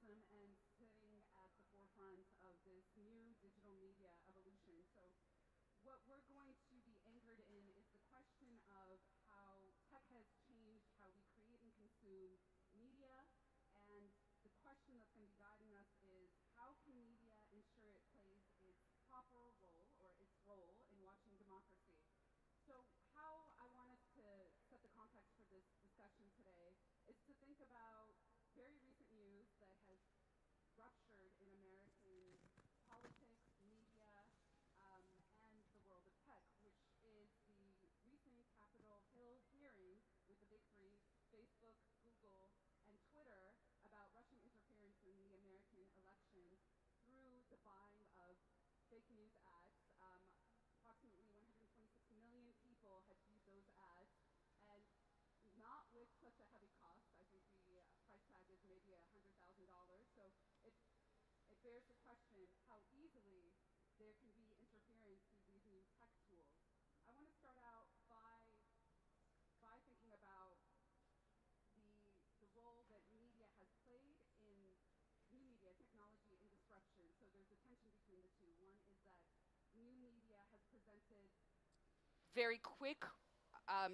journalism and sitting at the forefront of this new digital media evolution. So what we're going to be anchored in is the question of how tech has changed how we create and consume media, and the question that's going to be guiding us is how can media ensure it plays its proper role or its role in watching democracy. So how I want us to set the context for this discussion today is to think about very recent news that has ruptured in American politics, media, and the world of tech, which is the recent Capitol Hill hearing with the big three, Facebook, Google, and Twitter, about Russian interference in the American election through the buying of fake news ads. Approximately 126 million people had viewed those ads, and not with such a heavy cost. I think the price tag is maybe $100,000. So it bears the question how easily there can be interference through these new tech tools. I want to start out by thinking about the role that media has played in new media technology and disruption. So there's a tension between the two. One is that new media has presented very quick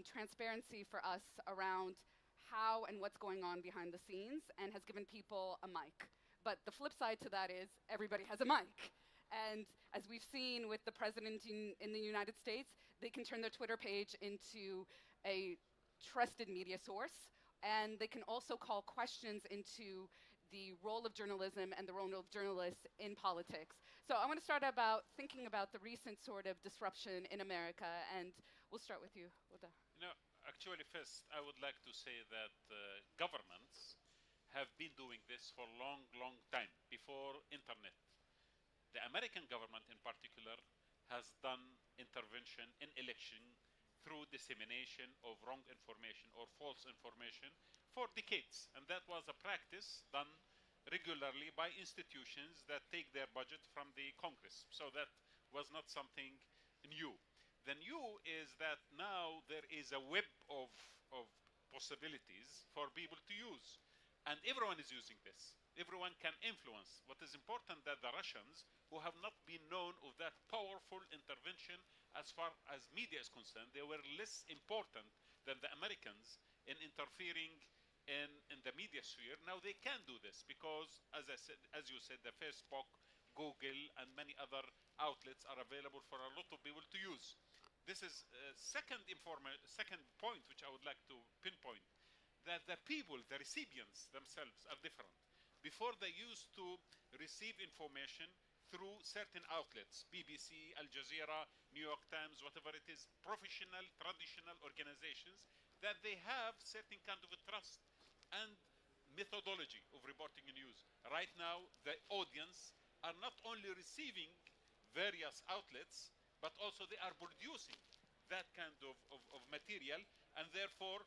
transparency for us around how and what's going on behind the scenes and has given people a mic. But the flip side to that is everybody has a mic. And as we've seen with the president in the United States, they can turn their Twitter page into a trusted media source, and they can also call questions into the role of journalism and the role of journalists in politics. So I want to start about thinking about the recent sort of disruption in America, and we'll start with you, Oda. Actually, first, I would like to say that governments have been doing this for a long, long time, before internet. The American government in particular has done intervention in election through dissemination of wrong information or false information for decades. And that was a practice done regularly by institutions that take their budget from the Congress. So that was not something new. The new is that now there is a web of possibilities for people to use. And everyone is using this. Everyone can influence. What is important that the Russians, who have not been known of that powerful intervention as far as media is concerned, they were less important than the Americans in interfering in the media sphere. Now they can do this because, as you said, the Facebook, Google, and many other outlets are available for a lot of people to use. This is second point which I would like to pinpoint, that the people, the recipients themselves are different. Before, they used to receive information through certain outlets, BBC, Al Jazeera, New York Times, whatever it is, professional, traditional organizations, that they have certain kind of a trust and methodology of reporting news. Right now, the audience are not only receiving various outlets, but also they are producing that kind of material, and therefore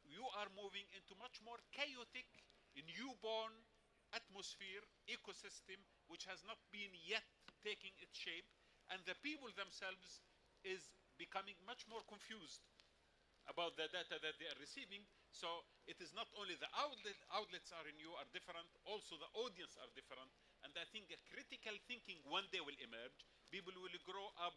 you are moving into much more chaotic, newborn atmosphere, ecosystem, which has not been yet taking its shape, and the people themselves is becoming much more confused about the data that they are receiving. So it is not only the outlets are new, are different, also the audience are different, and I think a critical thinking one day will emerge. People will grow up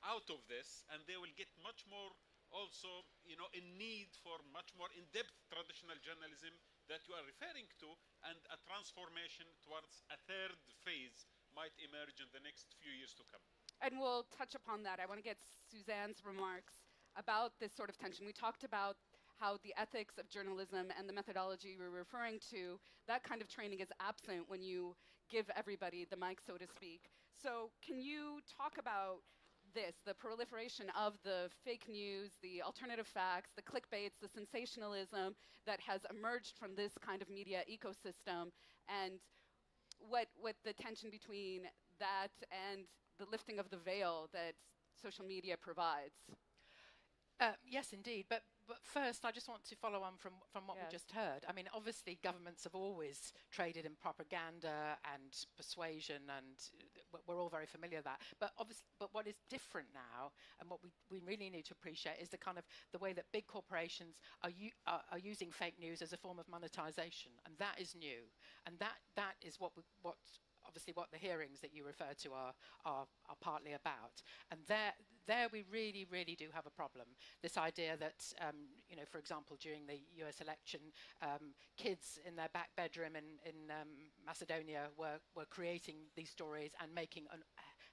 out of this, and they will get much more also, in need for much more in-depth traditional journalism that you are referring to, and a transformation towards a third phase might emerge in the next few years to come. And we'll touch upon that. I want to get Suzanne's remarks about this sort of tension. We talked about how the ethics of journalism and the methodology we're referring to, that kind of training is absent when you give everybody the mic, so to speak. So can you talk about this, the proliferation of the fake news, the alternative facts, the clickbaits, the sensationalism that has emerged from this kind of media ecosystem, and what the tension between that and the lifting of the veil that social media provides? Yes, indeed. But first, I just want to follow on from what we just heard. I mean, obviously, governments have always traded in propaganda and persuasion, and we're all very familiar with that. But obviously, what is different now, and what we really need to appreciate, is the way that big corporations are using fake news as a form of monetization, and that is new, and that is what obviously what the hearings that you refer to are partly about. And there we really do have a problem. This idea that, for example, during the US election, kids in their back bedroom in Macedonia were creating these stories and making a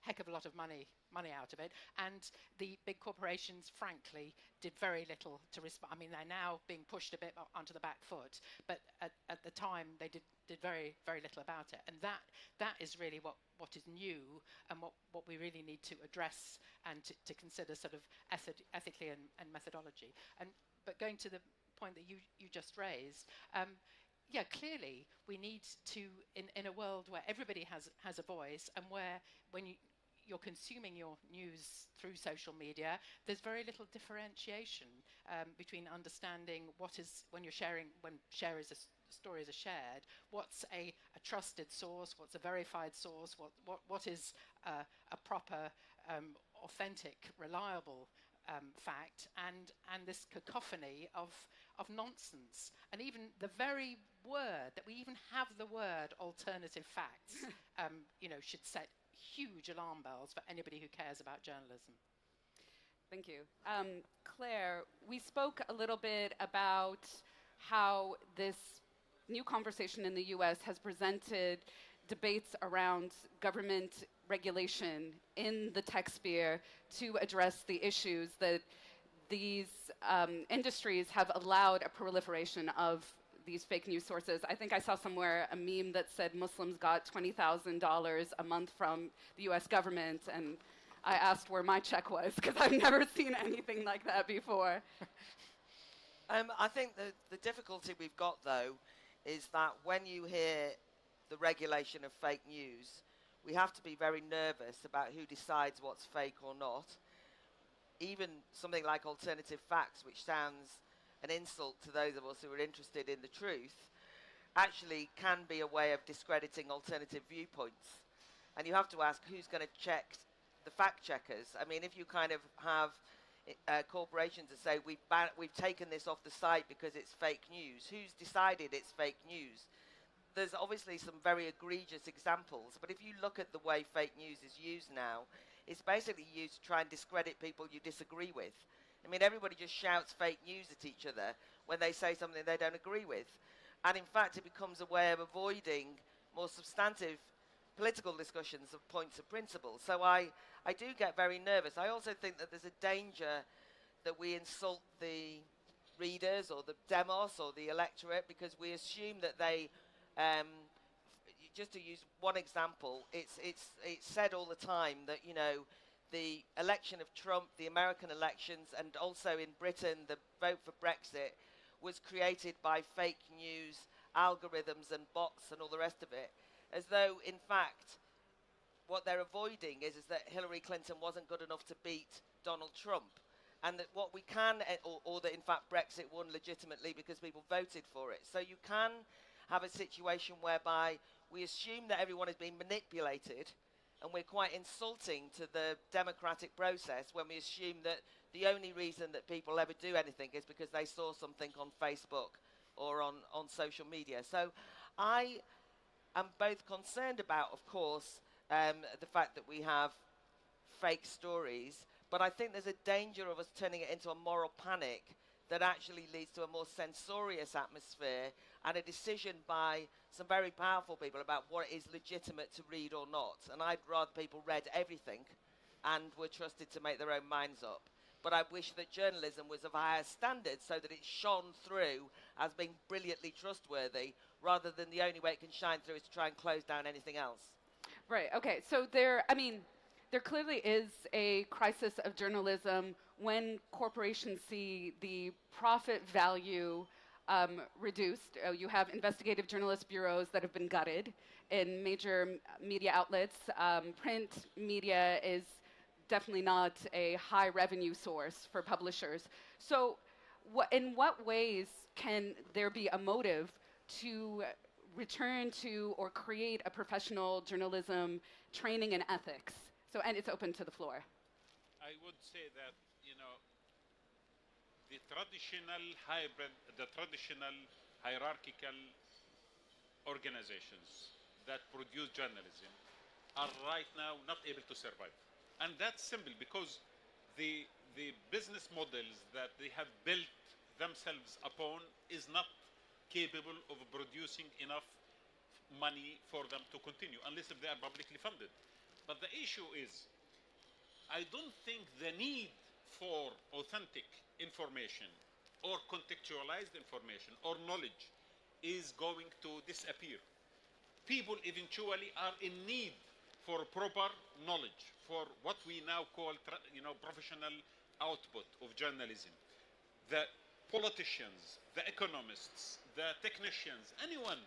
heck of a lot of money out of it. And the big corporations, frankly, did very little to respond. I mean, they're now being pushed a bit onto the back foot, but at the time they did very little about it. And that is really what is new, and what we really need to address and to consider sort of ethically and methodology. But going to the point that you just raised, clearly we need to, in a world where everybody has a voice, and where when you're consuming your news through social media, there's very little differentiation between understanding what is, when stories are shared, what's a trusted source, what's a verified source, what is a proper, authentic, reliable fact, and this cacophony of nonsense. And even the very word, that we even have the word alternative facts, should set huge alarm bells for anybody who cares about journalism. Thank you. Claire, we spoke a little bit about how this new conversation in the US has presented debates around government regulation in the tech sphere to address the issues that these industries have allowed a proliferation of these fake news sources. I think I saw somewhere a meme that said Muslims got $20,000 a month from the US government, and I asked where my check was, because I've never seen anything like that before. I think the difficulty we've got, though, is that when you hear the regulation of fake news, we have to be very nervous about who decides what's fake or not. Even something like alternative facts, which sounds an insult to those of us who are interested in the truth, actually can be a way of discrediting alternative viewpoints. And you have to ask, who's going to check the fact checkers? I mean, if you kind of have corporations that say, we've taken this off the site because it's fake news, who's decided it's fake news? There's obviously some very egregious examples, but if you look at the way fake news is used now, it's basically used to try and discredit people you disagree with. I mean, everybody just shouts fake news at each other when they say something they don't agree with. And in fact, it becomes a way of avoiding more substantive political discussions of points of principle. So I do get very nervous. I also think that there's a danger that we insult the readers or the demos or the electorate because we assume that they, just to use one example, it's said all the time that, the election of Trump, the American elections, and also in Britain, the vote for Brexit was created by fake news, algorithms and bots and all the rest of it, as though, in fact, what they're avoiding is that Hillary Clinton wasn't good enough to beat Donald Trump, and that what we can, or that, in fact, Brexit won legitimately because people voted for it. So you can have a situation whereby we assume that everyone is being manipulated, and we're quite insulting to the democratic process when we assume that the only reason that people ever do anything is because they saw something on Facebook or on social media. So I am both concerned about, of course, the fact that we have fake stories, but I think there's a danger of us turning it into a moral panic that actually leads to a more censorious atmosphere and a decision by some very powerful people about what is legitimate to read or not. And I'd rather people read everything and were trusted to make their own minds up. But I wish that journalism was of a higher standard so that it shone through as being brilliantly trustworthy, rather than the only way it can shine through is to try and close down anything else. Right, okay, so there clearly is a crisis of journalism when corporations see the profit value reduced. You have investigative journalist bureaus that have been gutted in major media outlets. Print media is definitely not a high revenue source for publishers. So in what ways can there be a motive to return to or create a professional journalism training in ethics? So, and it's open to the floor. I would say that, the traditional hybrid, the traditional hierarchical organizations that produce journalism are right now not able to survive. And that's simple because the business models that they have built themselves upon is not capable of producing enough money for them to continue unless if they are publicly funded. But the issue is, I don't think the need for authentic information or contextualized information or knowledge is going to disappear. People eventually are in need for proper knowledge, for what we now call professional output of journalism. The politicians, the economists, the technicians, anyone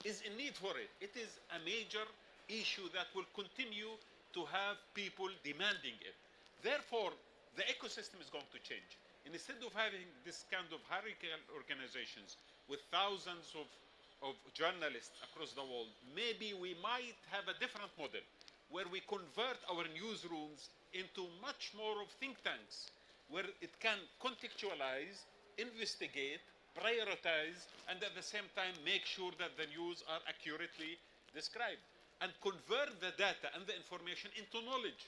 is in need for it. It is a major issue that will continue to have people demanding it. Therefore, the ecosystem is going to change. And instead of having this kind of hierarchical organizations with thousands of journalists across the world, maybe we might have a different model where we convert our newsrooms into much more of think tanks, where it can contextualize, investigate, prioritize, and at the same time make sure that the news are accurately described, and convert the data and the information into knowledge.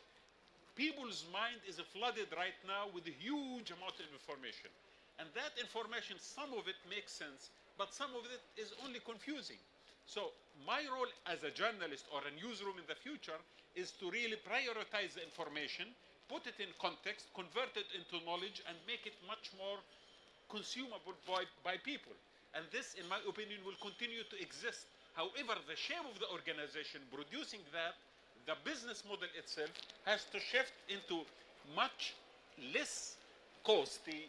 People's mind is flooded right now with a huge amount of information. And that information, some of it makes sense, but some of it is only confusing. So my role as a journalist or a newsroom in the future is to really prioritize the information, put it in context, convert it into knowledge, and make it much more consumable by people. And this, in my opinion, will continue to exist. However, the shape of the organization producing that, the business model itself, has to shift into much less costly,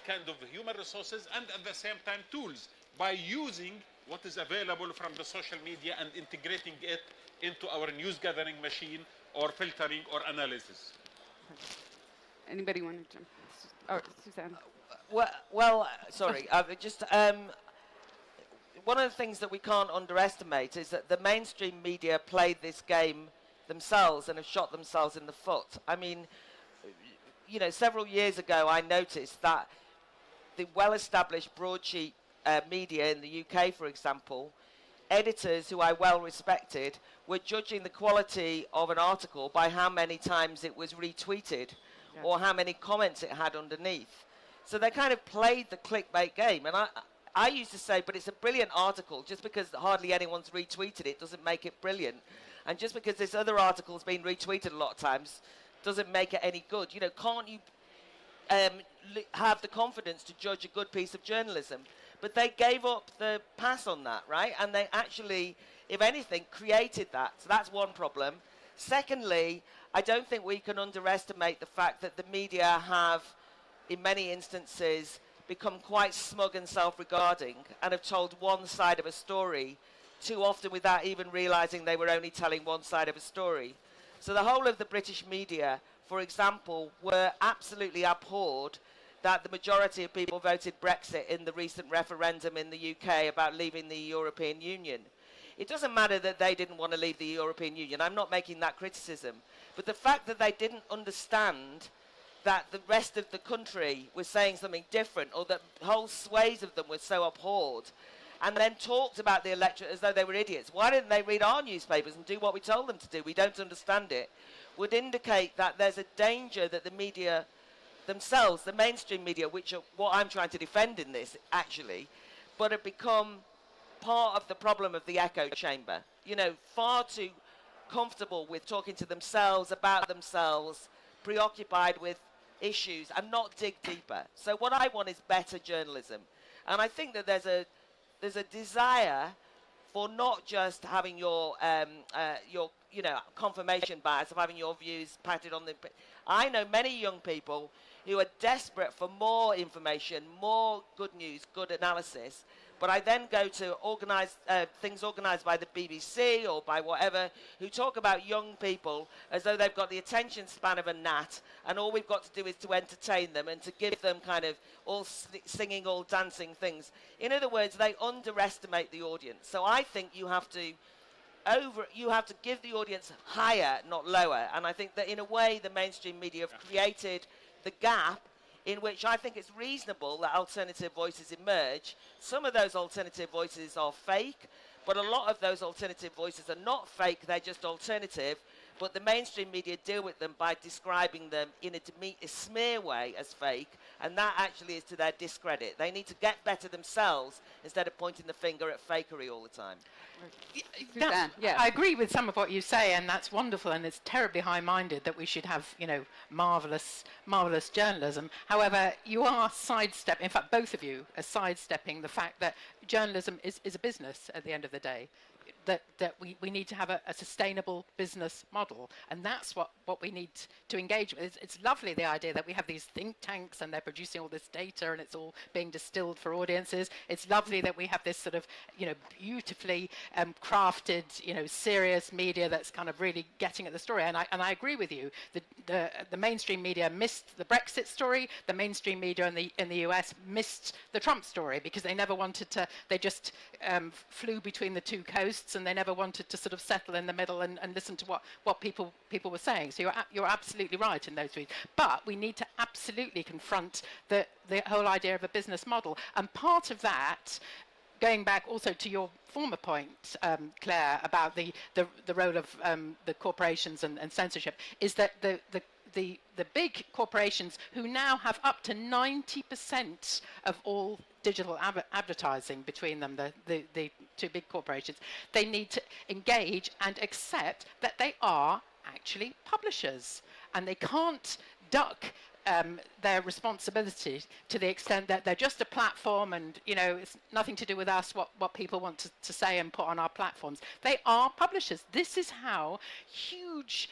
kind of human resources and at the same time tools, by using what is available from the social media and integrating it into our news gathering machine or filtering or analysis. Anybody want to jump? Oh, Suzanne. Sorry. One of the things that we can't underestimate is that the mainstream media played this game themselves and have shot themselves in the foot. I mean, several years ago I noticed that the well-established broadsheet media in the UK, for example, editors who I well respected were judging the quality of an article by how many times it was retweeted or how many comments it had underneath. So they kind of played the clickbait game. And I used to say, but it's a brilliant article. Just because hardly anyone's retweeted it doesn't make it brilliant. And just because this other article's been retweeted a lot of times doesn't make it any good. Can't you have the confidence to judge a good piece of journalism? But they gave up the pass on that, right? And they actually, if anything, created that. So that's one problem. Secondly, I don't think we can underestimate the fact that the media have, in many instances, become quite smug and self-regarding and have told one side of a story too often without even realising they were only telling one side of a story. So the whole of the British media, for example, were absolutely abhorred that the majority of people voted Brexit in the recent referendum in the UK about leaving the European Union. It doesn't matter that they didn't want to leave the European Union. I'm not making that criticism. But the fact that they didn't understand that the rest of the country was saying something different, or that whole swathes of them were so abhorred, and then talked about the electorate as though they were idiots. Why didn't they read our newspapers and do what we told them to do? We don't understand it. Would indicate that there's a danger that the media themselves, the mainstream media, which are what I'm trying to defend in this, actually, but have become part of the problem of the echo chamber. Far too comfortable with talking to themselves, about themselves, preoccupied with issues and not dig deeper. So what I want is better journalism. And I think that there's a desire for not just having your confirmation bias of having your views patted on the... I know many young people who are desperate for more information, more good news, good analysis, But I then go to things organised by the BBC or by whatever, who talk about young people as though they've got the attention span of a gnat, and all we've got to do is to entertain them and to give them kind of all singing, all dancing things. In other words, they underestimate the audience. So I think you have to give the audience higher, not lower. And I think that in a way the mainstream media have created the gap in which I think it's reasonable that alternative voices emerge. Some of those alternative voices are fake, but a lot of those alternative voices are not fake, they're just alternative. But the mainstream media deal with them by describing them in a smear way as fake, and that actually is to their discredit. They need to get better themselves instead of pointing the finger at fakery all the time. I agree with some of what you say, and that's wonderful, and it's terribly high-minded that we should have, marvelous journalism. However, you are sidestepping, in fact, both of you are sidestepping the fact that journalism is a business at the end of the day. That we need to have a sustainable business model, and that's what we need to engage with. It's lovely, the idea that we have these think tanks and they're producing all this data and it's all being distilled for audiences. It's lovely that we have this sort of beautifully crafted serious media that's kind of really getting at the story. And I agree with you. The mainstream media missed the Brexit story. The mainstream media in the US missed the Trump story because they never wanted to. They just flew between the two coasts, and they never wanted to sort of settle in the middle and listen to what people were saying. So you're absolutely right in those three. But we need to absolutely confront the whole idea of a business model. And part of that, going back also to your former point, Claire, about the role of the corporations and censorship, is that the big corporations, who now have up to 90% of all digital advertising between them, the two big corporations, they need to engage and accept that they are actually publishers, and they can't duck their responsibility to the extent that they're just a platform and it's nothing to do with us what people want to say and put on our platforms. They are publishers. This is how huge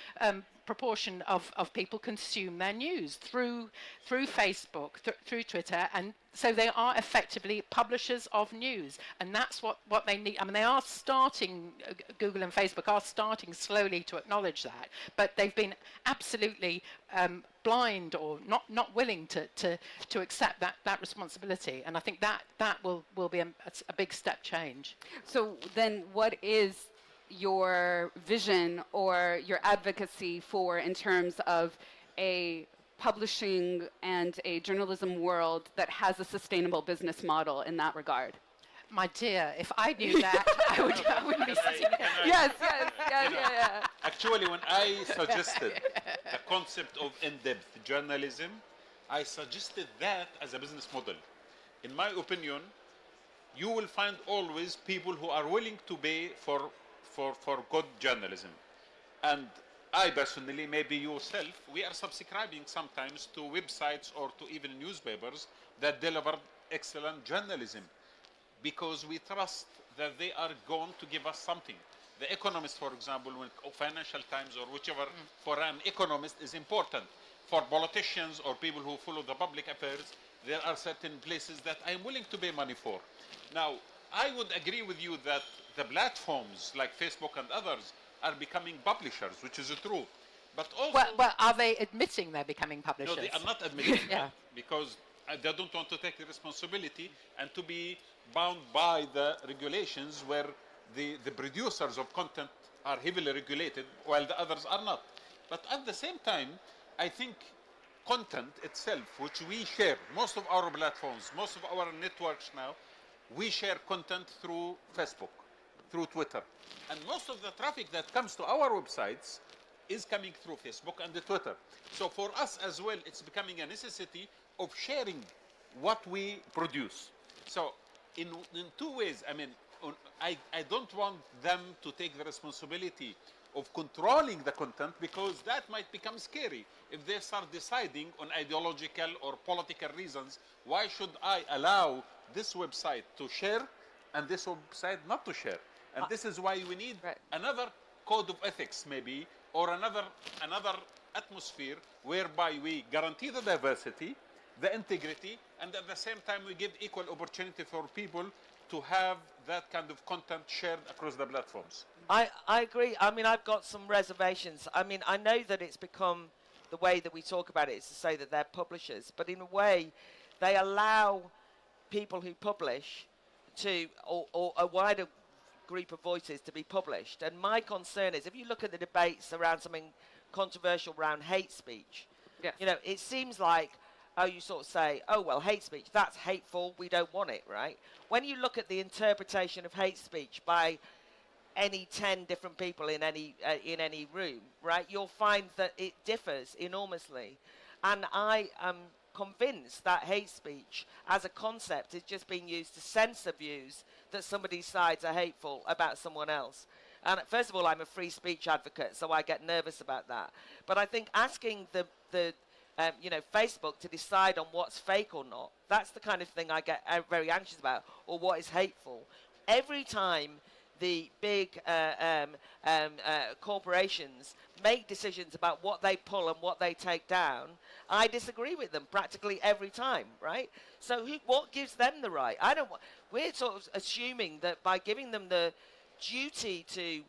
proportion of people consume their news through Facebook, through Twitter, and so they are effectively publishers of news, and that's what they need. I mean, they are starting, Google and Facebook are starting slowly to acknowledge that, but they've been absolutely blind or not willing to accept that responsibility, and I think that will be a big step change. So then what is your vision or your advocacy for in terms of a publishing and a journalism world that has a sustainable business model in that regard? My dear, if I knew that, I wouldn't be sitting here. Yes. Actually, when I suggested the concept of in-depth journalism, I suggested that as a business model. In my opinion, you will find always people who are willing to pay for good journalism. And I personally, maybe yourself, we are subscribing sometimes to websites or to even newspapers that deliver excellent journalism because we trust that they are going to give us something. The Economist, for example, Financial Times or whichever, for an economist is important. For politicians or people who follow the public affairs, there are certain places that I am willing to pay money for. Now, I would agree with you that the platforms like Facebook and others are becoming publishers, which is true. But also, well, are they admitting they're becoming publishers? No, they are not admitting that because they don't want to take the responsibility and to be bound by the regulations where the producers of content are heavily regulated while the others are not. But at the same time, I think content itself, which we share, most of our platforms, most of our networks now, we share content through Facebook, through Twitter. And most of the traffic that comes to our websites is coming through Facebook and the Twitter. So for us as well, it's becoming a necessity of sharing what we produce. So in two ways, I mean, I don't want them to take the responsibility of controlling the content because that might become scary. If they start deciding on ideological or political reasons, why should I allow this website to share and this website not to share? And this is why we need another code of ethics maybe, or another atmosphere whereby we guarantee the diversity, the integrity, and at the same time we give equal opportunity for people to have that kind of content shared across the platforms. I agree. I mean, I've got some reservations. I mean, I know that it's become the way that we talk about it is to say that they're publishers, but in a way, they allow people who publish to, or a wider group of voices to be published. And my concern is, if you look at the debates around something controversial around hate speech, you know, it seems like, oh, you sort of say, oh, well, hate speech, that's hateful, we don't want it, right? When you look at the interpretation of hate speech by any 10 different people in any room, right, you'll find that it differs enormously. And I am convinced that hate speech as a concept is just being used to censor views that somebody's sides are hateful about someone else. And first of all, I'm a free speech advocate, so I get nervous about that. But I think asking the you know, Facebook to decide on what's fake or not, that's the kind of thing I get very anxious about, or what is hateful. Every time the big corporations make decisions about what they pull and what they take down, I disagree with them practically every time, right? So what gives them the right? We're sort of assuming that by giving them the duty to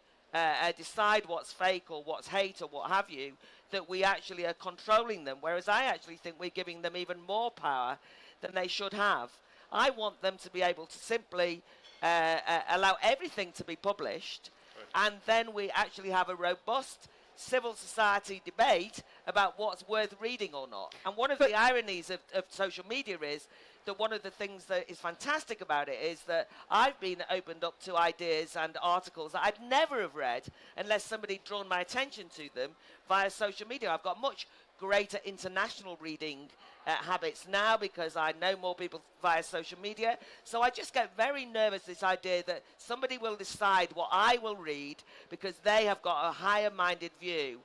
decide what's fake or what's hate or what have you, that we actually are controlling them, whereas I actually think we're giving them even more power than they should have. I want them to be able to simply allow everything to be published, and then we actually have a robust civil society debate about what's worth reading or not. And one of the ironies of social media is that one of the things that is fantastic about it is that I've been opened up to ideas and articles that I'd never have read unless somebody'd drawn my attention to them via social media. I've got much greater international reading habits now because I know more people via social media. So I just get very nervous, this idea that somebody will decide what I will read because they have got a higher-minded view.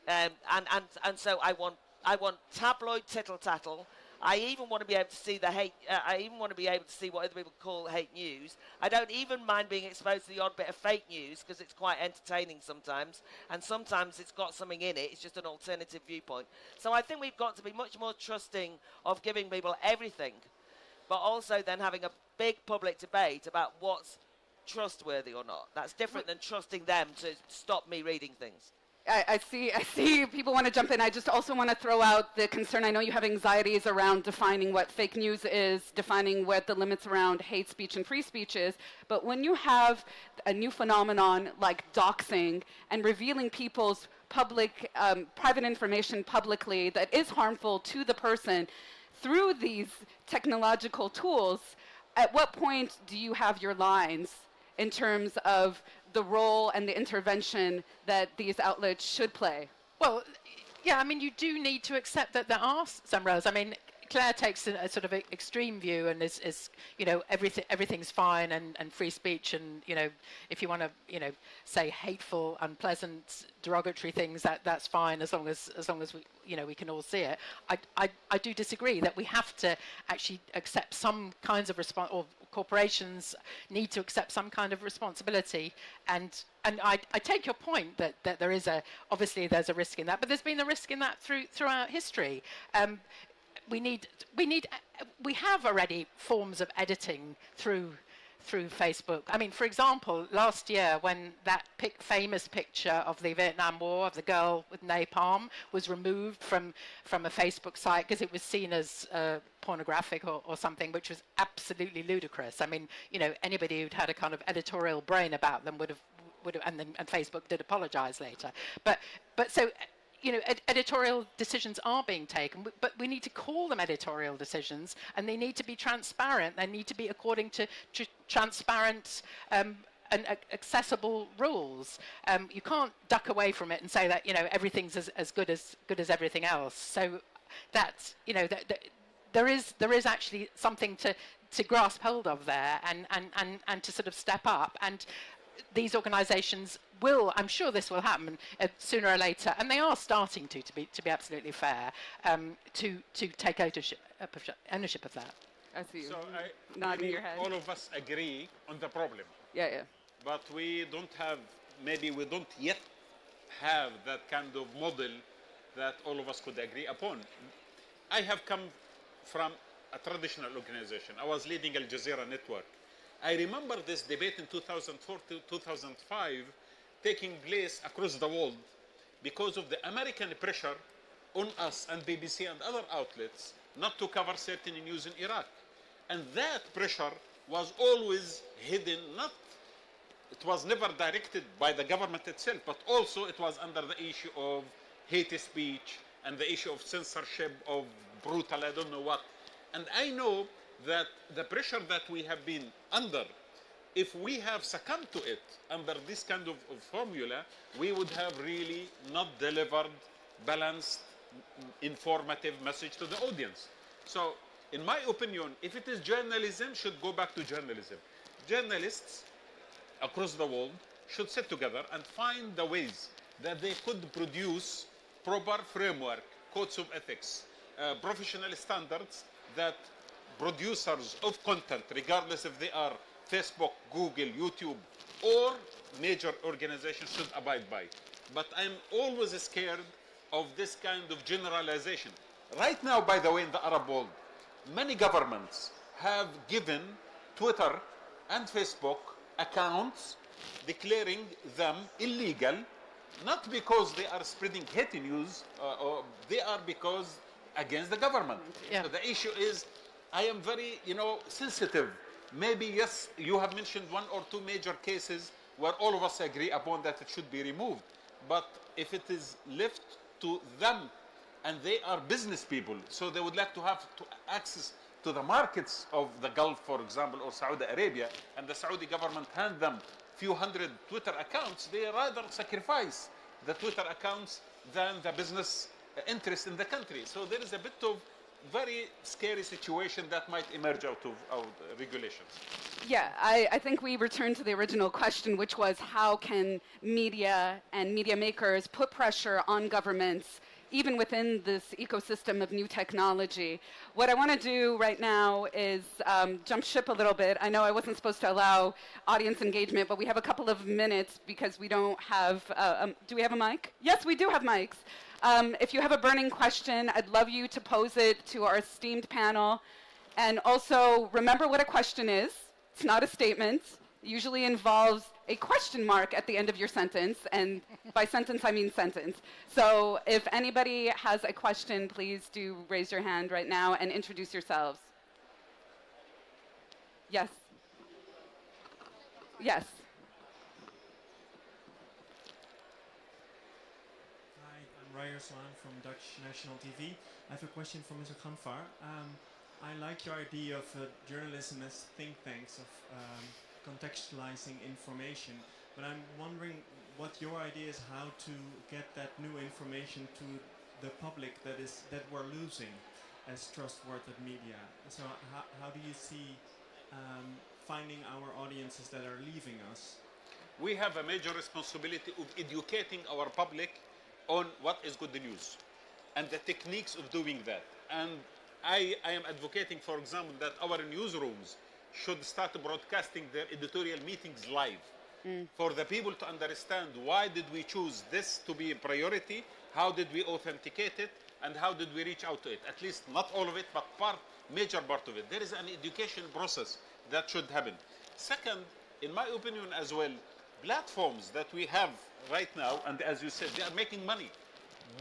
And so I want tabloid tittle-tattle. I even want to be able to see the hate. I even want to be able to see what other people call hate news. I don't even mind being exposed to the odd bit of fake news because it's quite entertaining sometimes. And sometimes it's got something in it. It's just an alternative viewpoint. So I think we've got to be much more trusting of giving people everything, but also then having a big public debate about what's trustworthy or not. That's different than trusting them to stop me reading things. I see people want to jump in. I just also want to throw out the concern. I know you have anxieties around defining what fake news is, defining what the limits around hate speech and free speech is. But when you have a new phenomenon like doxing and revealing people's public, private information publicly that is harmful to the person through these technological tools, at what point do you have your lines in terms of the role and the intervention that these outlets should play? Well, yeah, I mean, you do need to accept that there are some roles. I mean, Claire takes a sort of extreme view and is you know, everything's fine and free speech, and, you know, if you want to, you know, say hateful, unpleasant, derogatory things, that's fine as long as we, you know, we can all see it. I do disagree that we have to actually accept some kinds of or corporations need to accept some kind of responsibility, and I take your point that there is obviously there's a risk in that, but there's been a risk in that throughout history. We have already forms of editing through Facebook. I mean, for example, last year when that famous picture of the Vietnam War of the girl with napalm was removed from a Facebook site because it was seen as pornographic or something, which was absolutely ludicrous. I mean, you know, anybody who'd had a kind of editorial brain about them would have, and Facebook did apologize later. But so, you know, editorial decisions are being taken, but we need to call them editorial decisions, and they need to be transparent. They need to be according to transparent and accessible rules. You can't duck away from it and say that, you know, everything's as good as everything else. So that's, you know, there is actually something to grasp hold of there, and to sort of step up. And these organisations will, I'm sure this will happen sooner or later, and they are starting to be absolutely fair, to take ownership of that. I see you. So nodding your head. All of us agree on the problem. Yeah. But we don't yet have that kind of model that all of us could agree upon. I have come from a traditional organization. I was leading Al Jazeera network. I remember this debate in 2004 to 2005 taking place across the world because of the American pressure on us and BBC and other outlets not to cover certain news in Iraq. And that pressure was always hidden, it was never directed by the government itself, but also it was under the issue of hate speech and the issue of censorship, of brutal, I don't know what. And I know that the pressure that we have been under, if we have succumbed to it under this kind of formula, we would have really not delivered balanced, informative message to the audience. So, in my opinion, if it is journalism, should go back to journalism. Journalists across the world should sit together and find the ways that they could produce proper framework, codes of ethics, professional standards that producers of content, regardless if they are Facebook, Google, YouTube, or major organizations, should abide by. But I'm always scared of this kind of generalization. Right now, by the way, in the Arab world, many governments have given Twitter and Facebook accounts declaring them illegal, not because they are spreading hate news, or they are because against the government. Yeah. So the issue is, I am very, sensitive. Maybe, yes, you have mentioned one or two major cases where all of us agree upon that it should be removed. But if it is left to them, and they are business people, so they would like to have access to the markets of the Gulf, for example, or Saudi Arabia, and the Saudi government hand them few hundred Twitter accounts, they rather sacrifice the Twitter accounts than the business interest in the country. So there is a bit of very scary situation that might emerge out of regulations. Yeah, I think we return to the original question, which was how can media and media makers put pressure on governments even within this ecosystem of new technology. What I want to do right now is jump ship a little bit. I know I wasn't supposed to allow audience engagement, but we have a couple of minutes because we don't have, do we have a mic? Yes, we do have mics. If you have a burning question, I'd love you to pose it to our esteemed panel. And also, remember what a question is. It's not a statement. It usually involves a question mark at the end of your sentence, and by sentence I mean sentence. So if anybody has a question, please do raise your hand right now and introduce yourselves. Yes. Yes. Hi, I'm Rijerslaan from Dutch National TV. I have a question for Mr. Ghanfar. I like your idea of journalism as think tanks, of contextualizing information, but I'm wondering what your idea is how to get that new information to the public that we're losing as trustworthy media. So how do you see finding our audiences that are leaving us? We have a major responsibility of educating our public on what is good news and the techniques of doing that. And I am advocating, for example, that our newsrooms should start broadcasting their editorial meetings live for the people to understand why did we choose this to be a priority, how did we authenticate it, and how did we reach out to it. At least not all of it, but major part of it. There is an education process that should happen. Second, in my opinion as well, platforms that we have right now, and as you said, they are making money.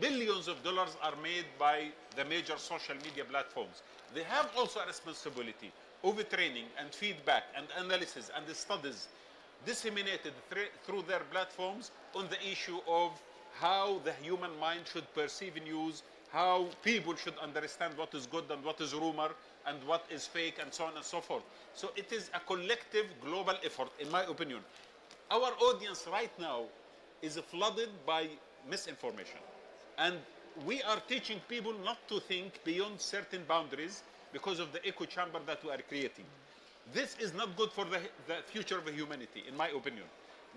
Billions of dollars are made by the major social media platforms. They have also a responsibility of training and feedback and analysis and studies disseminated through their platforms on the issue of how the human mind should perceive news, how people should understand what is good and what is rumor and what is fake and so on and so forth. So it is a collective global effort, in my opinion. Our audience right now is flooded by misinformation. And we are teaching people not to think beyond certain boundaries because of the echo chamber that we are creating. This is not good for the future of humanity, in my opinion.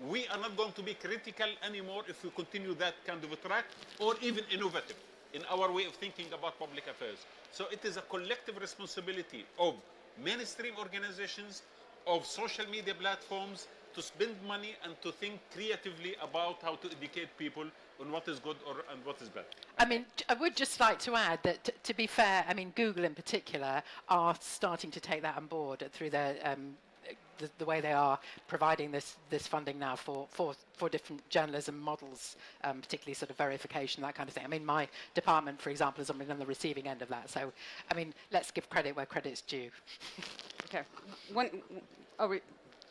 We are not going to be critical anymore if we continue that kind of a track, or even innovative in our way of thinking about public affairs. So it is a collective responsibility of mainstream organizations, of social media platforms, to spend money and to think creatively about how to educate people on what is good and what is bad. I mean, I would just like to add that, to be fair, I mean, Google in particular are starting to take that on board through their the way they are providing this funding now for different journalism models, particularly sort of verification, that kind of thing. I mean, my department, for example, has been on the receiving end of that. So, I mean, let's give credit where credit's due. Okay. Are we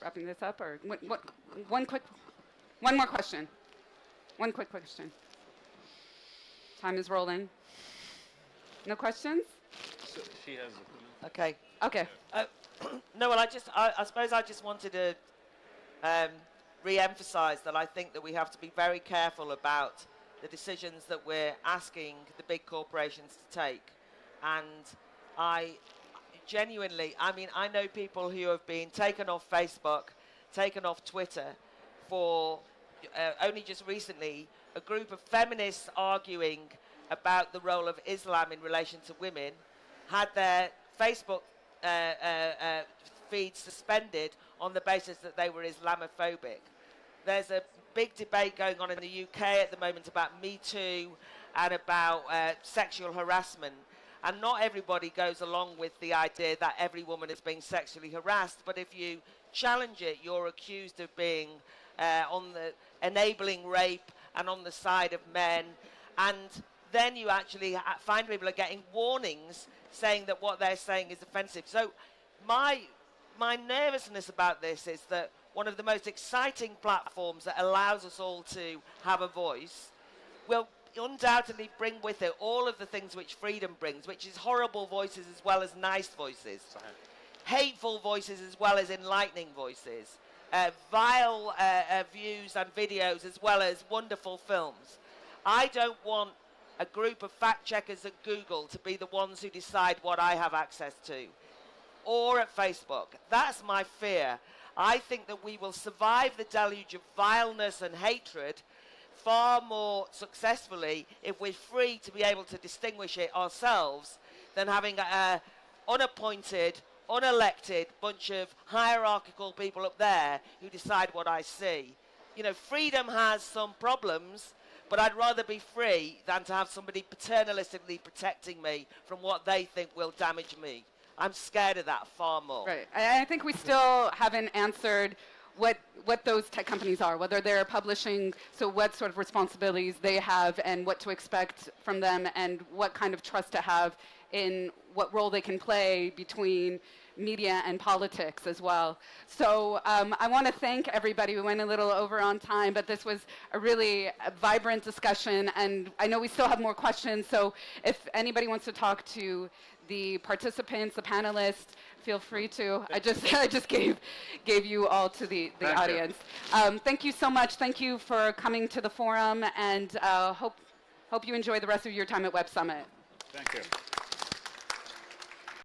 wrapping this up, or one more question? One quick question. Time is rolling. No questions? So she has. Okay. Okay. No, well, I suppose I just wanted to re-emphasize that I think that we have to be very careful about the decisions that we're asking the big corporations to take. And I genuinely, I mean, I know people who have been taken off Facebook, taken off Twitter for only just recently, a group of feminists arguing about the role of Islam in relation to women had their Facebook feeds suspended on the basis that they were Islamophobic. There's a big debate going on in the UK at the moment about Me Too and about sexual harassment. And not everybody goes along with the idea that every woman is being sexually harassed, but if you challenge it, you're accused of being on the enabling rape and on the side of men. And then you actually find people are getting warnings saying that what they're saying is offensive. So my nervousness about this is that one of the most exciting platforms that allows us all to have a voice will undoubtedly bring with it all of the things which freedom brings, which is horrible voices as well as nice voices, hateful voices as well as enlightening voices, vile views and videos as well as wonderful films. I don't want a group of fact checkers at Google to be the ones who decide what I have access to, or at Facebook. That's my fear. I think that we will survive the deluge of vileness and hatred far more successfully if we're free to be able to distinguish it ourselves than having an unappointed, unelected bunch of hierarchical people up there who decide what I see. You know, freedom has some problems, but I'd rather be free than to have somebody paternalistically protecting me from what they think will damage me. I'm scared of that far more. Right. I think we still haven't answered what those tech companies are, whether they're publishing, so what sort of responsibilities they have and what to expect from them and what kind of trust to have in what role they can play between media and politics as well. So I want to thank everybody. We went a little over on time, but this was a really vibrant discussion, and I know we still have more questions, so if anybody wants to talk to the participants, the panelists, feel free to. I just gave you all to the audience. Thank you so much. Thank you for coming to the forum, and hope you enjoy the rest of your time at Web Summit. Thank you.